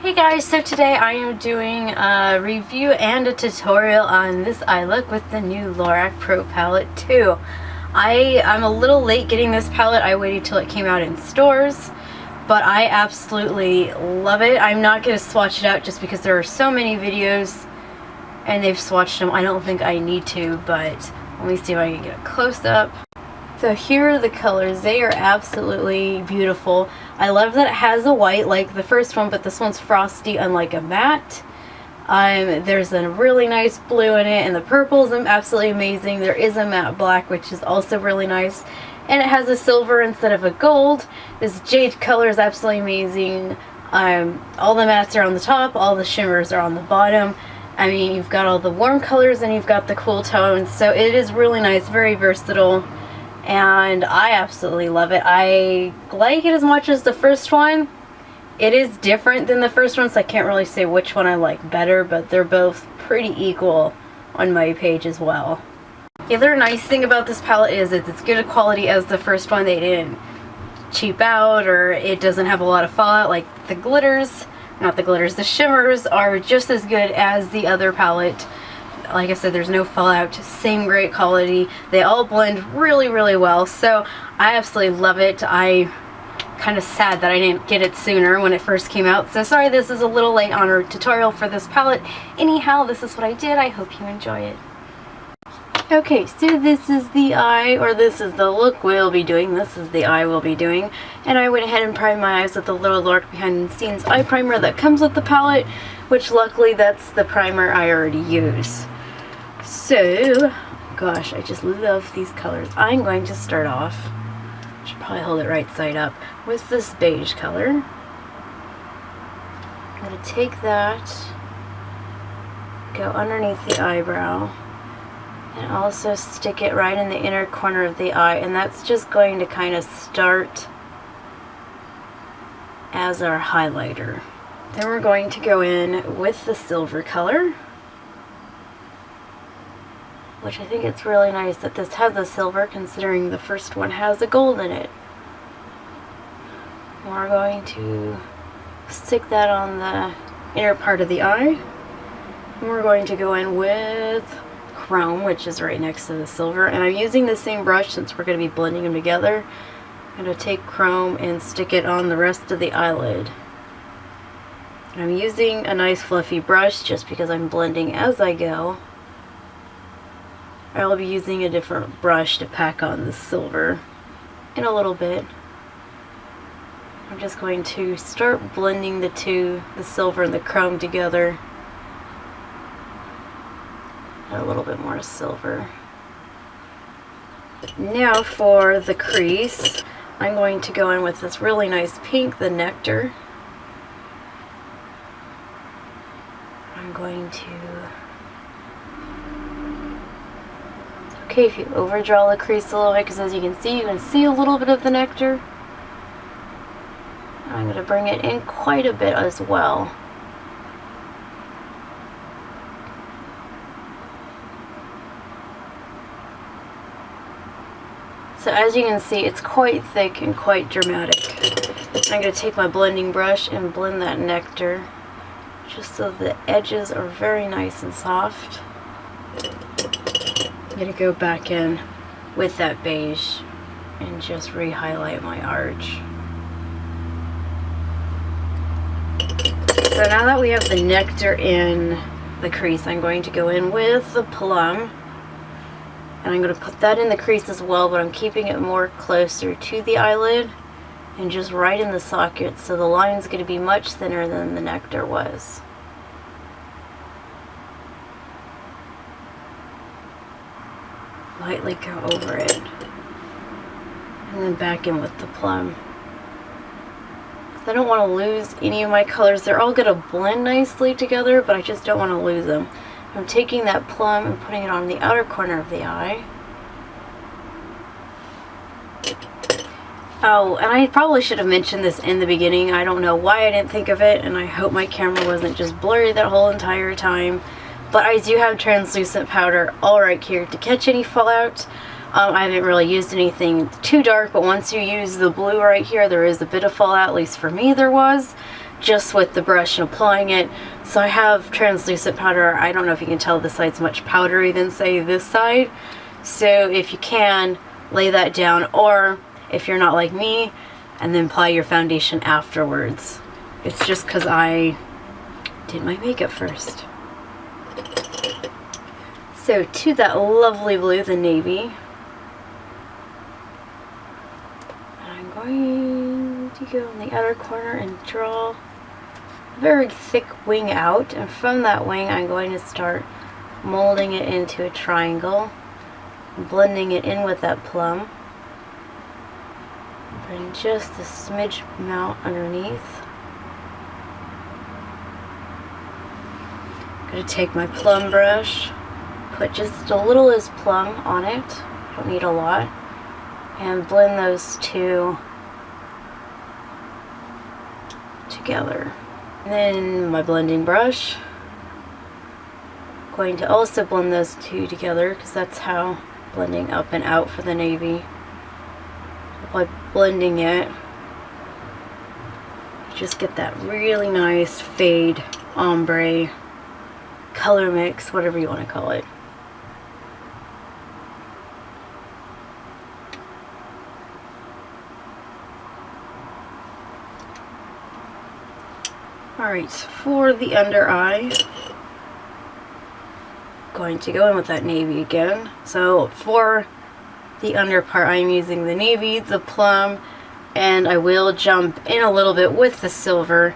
Hey guys, so today I am doing a review and a tutorial on this eye look with the new Lorac Pro Palette 2. I'm a little late getting this palette. I waited till it came out in stores, but I absolutely love it. I'm not going to swatch it out just because there are so many videos and they've swatched them. I don't think I need to, but let me see if I can get a close-up. So here are the colors. They are absolutely beautiful. I love that it has a white like the first one, but this one's frosty unlike a matte. There's a really nice blue in it, and the purple is absolutely amazing. There is a matte black, which is also really nice. And it has a silver instead of a gold. This jade color is absolutely amazing. All the mattes are on the top, all the shimmers are on the bottom. I mean, you've got all the warm colors and you've got the cool tones. So it is really nice, very versatile. And I absolutely love it. I like it as much as the first one. It is different than the first one, so I can't really say which one I like better, but they're both pretty equal on my page as well. The other nice thing about this palette is it's as good a quality as the first one. They didn't cheap out, or it doesn't have a lot of fallout. Like the glitters, not the glitters, the shimmers are just as good as the other palette. Like I said, there's no fallout, same great quality. They all blend really, really well, so I absolutely love it. I'm kind of sad that I didn't get it sooner when it first came out, so sorry this is a little late on our tutorial for this palette. Anyhow, this is what I did. I hope you enjoy it. Okay, so this is the eye, or this is the look we'll be doing. This is the eye we'll be doing. And I went ahead and primed my eyes with the little Lorac behind the scenes eye primer that comes with the palette, which luckily that's the primer I already use. So, gosh, I just love these colors. I'm going to start off, should probably hold it right side up, with this beige color. I'm going to take that, go underneath the eyebrow, and also stick it right in the inner corner of the eye, and that's just going to kind of start as our highlighter. Then we're going to go in with the silver color, which I think it's really nice that this has a silver considering the first one has a gold in it. We're going to stick that on the inner part of the eye. And we're going to go in with chrome, which is right next to the silver. And I'm using the same brush since we're going to be blending them together. I'm going to take chrome and stick it on the rest of the eyelid. And I'm using a nice fluffy brush just because I'm blending as I go. I'll be using a different brush to pack on the silver in a little bit. I'm just going to start blending the two, the silver and the chrome together. Add a little bit more silver. Now for the crease, I'm going to go in with this really nice pink, the Nectar. I'm going to... Okay, if you overdraw the crease a little bit, because as you can see a little bit of the Nectar. I'm going to bring it in quite a bit as well. So as you can see, it's quite thick and quite dramatic. I'm going to take my blending brush and blend that Nectar, just so the edges are very nice and soft. I'm going to go back in with that beige and just re-highlight my arch. So now that we have the Nectar in the crease, I'm going to go in with the plum. And I'm going to put that in the crease as well, but I'm keeping it more closer to the eyelid and just right in the socket, so the line's going to be much thinner than the Nectar was. Lightly go over it, and then back in with the plum. I don't want to lose any of my colors. They're all going to blend nicely together, but I just don't want to lose them. I'm taking that plum and putting it on the outer corner of the eye. Oh, and I probably should have mentioned this in the beginning. I don't know why I didn't think of it, and I hope my camera wasn't just blurry that whole entire time. But I do have translucent powder all right here to catch any fallout. I haven't really used anything too dark, but once you use the blue right here, there is a bit of fallout, at least for me there was. just with the brush and applying it. So I have translucent powder. I don't know if you can tell this side's much powdery than say this side. So if you can, lay that down, or if you're not like me, and then apply your foundation afterwards. It's just because I did my makeup first. So to that lovely blue, the navy, I'm going to go in the outer corner and draw a very thick wing out, and from that wing I'm going to start molding it into a triangle, blending it in with that plum, and just a smidge amount underneath. I'm going to take my plum brush, put just a little as plum on it, don't need a lot, and blend those two together. And then my blending brush, going to also blend those two together because that's how blending up and out for the navy. By blending it, you just get that really nice fade, ombre, color mix, whatever you want to call it. Alright, for the under eye, going to go in with that navy again. So for the under part, I'm using the navy, the plum, and I will jump in a little bit with the silver,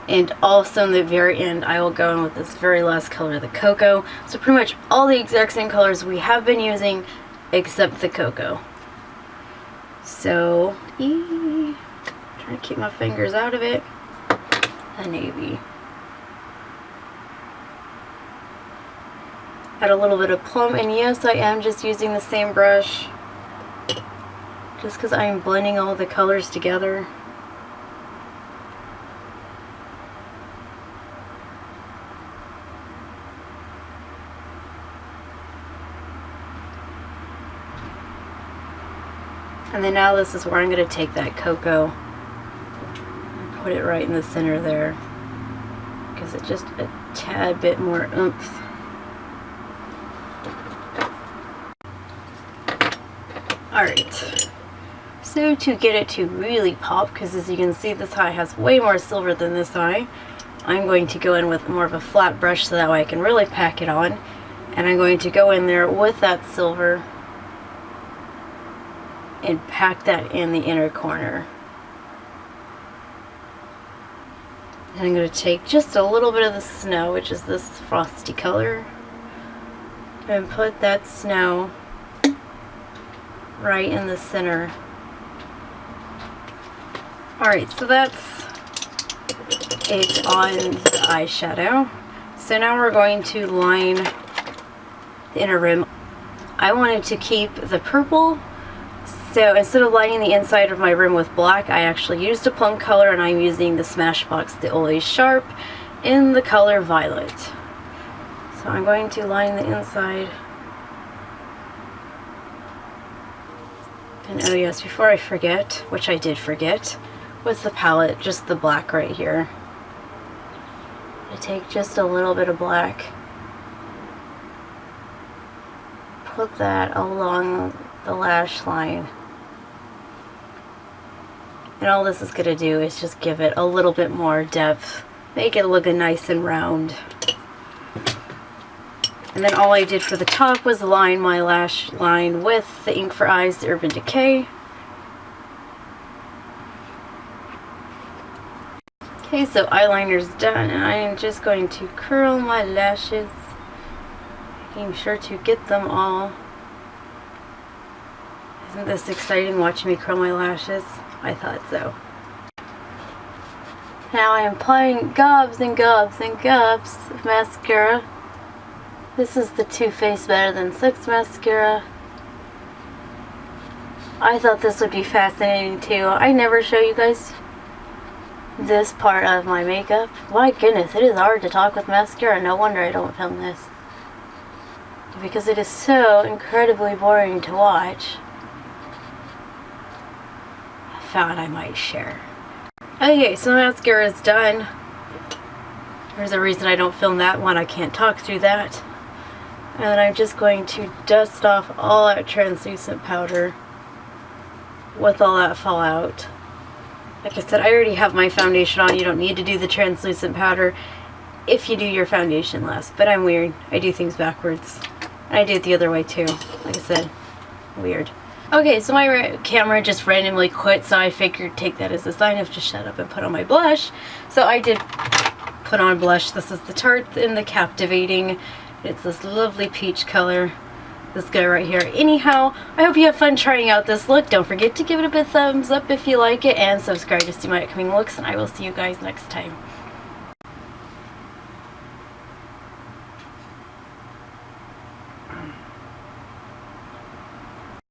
and also in the very end I will go in with this very last color, the cocoa. So pretty much all the exact same colors we have been using except the cocoa. So trying to keep my fingers out of it. The navy. Add a little bit of plum, and yes, I am just using the same brush just because I'm blending all the colors together. And then now this is where I'm going to take that cocoa, put it right in the center there, gives it just a tad bit more oomph. Alright, so to get it to really pop, because as you can see this eye has way more silver than this eye, I'm going to go in with more of a flat brush so that way I can really pack it on, and I'm going to go in there with that silver and pack that in the inner corner. And I'm going to take just a little bit of the snow, which is this frosty color, and put that snow right in the center. Alright, so that's it on the eyeshadow. So now we're going to line the inner rim. I wanted to keep the purple, so instead of lining the inside of my rim with black, I actually used a plum color, and I'm using the Smashbox, the Always Sharp, in the color Violet. So I'm going to line the inside. And oh yes, before I forget, which I did forget, with the palette, just the black right here. I take just a little bit of black, put that along the lash line. And all this is going to do is just give it a little bit more depth, make it look nice and round. And then all I did for the top was line my lash line with the Ink for Eyes, the Urban Decay. Okay, so eyeliner's done, and I am just going to curl my lashes, making sure to get them all. Isn't this exciting, watching me curl my lashes? I thought so. Now I am applying gobs and gobs and gobs of mascara. This is the Too Faced Better Than Sex mascara. I thought this would be fascinating too. I never show you guys this part of my makeup. My goodness, it is hard to talk with mascara. No wonder I don't film this, because it is so incredibly boring to watch. I thought I might share. Okay, so mascara is done. There's a reason I don't film that one. I can't talk through that. And I'm just going to dust off all that translucent powder with all that fallout. Like I said, I already have my foundation on. You don't need to do the translucent powder if you do your foundation last. But I'm weird. I do things backwards. And I do it the other way too. Like I said, weird. Okay, so my camera just randomly quit, so I figured take that as a sign of just shut up and put on my blush. So I did put on blush. This is the Tarte in the Captivating. It's this lovely peach color. This guy right here. Anyhow, I hope you have fun trying out this look. Don't forget to give it a big thumbs up if you like it, and subscribe to see my upcoming looks, and I will see you guys next time.